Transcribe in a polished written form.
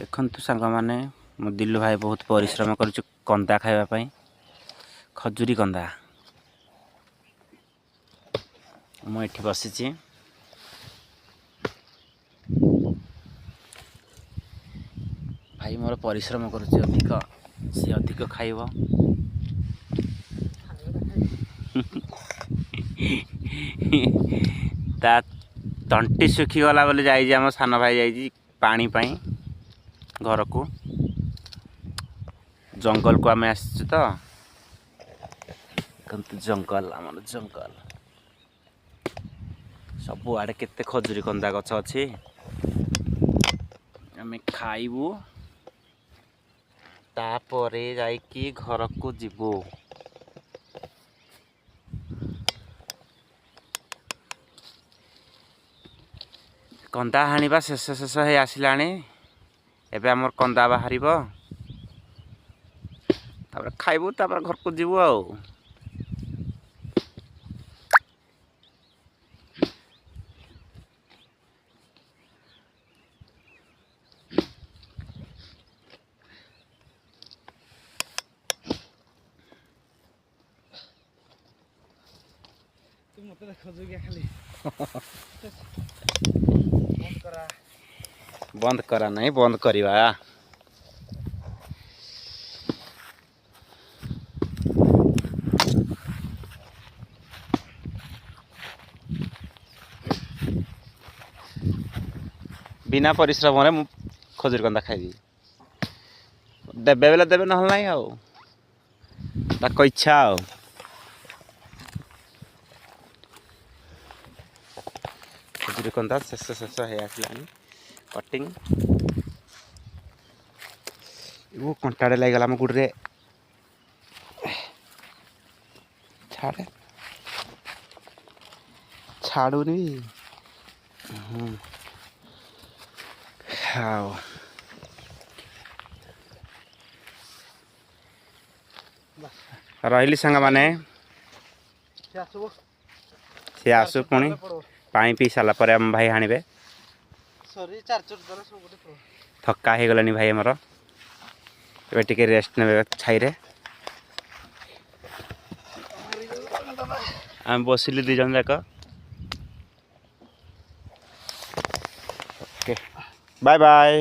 देखु सांग मैंने मो दिलु भाई बहुत परिश्रम कर कंदा खावाई खजूरी कंदा मुझे बसी भाई मोर परिश्रम कर अधिक सी अधिक खाइब ता तंटी सुखीगला बोले जाइए आम सान भाई जाइए पानी पाई घर को जंगल को आम आस तो जंगल आम जंगल सब आड़े केते खजूरी कंदा गछ अच्छी आम खाइबू तापरे जाइकी घर को जीवू कंदा हाणिबा शेष शेष हो आसलाणी एबे आमर कंदा बाहर तापर खाइबू तापर घर को जीवू आ बंद करा नहीं बंद करवा बिना परिश्रम रे खजूरी कंदा खाइबी देबे बेले देबे नहल नहीं आ इच्छा खजूरी कंदा शेष शेष हो आसलानी कटिंग वो कंटाड़े लगला आम गुड़े छाड़े छाड़ूनी हाँ रही सांग मैंने सी आसु पुणी पानी पी सारा पर आम भाई हाणवे थका हो गलानी भाई आमर ए रेस्ट ने छाई आम बसिलु दी जन जाक बाय बाय।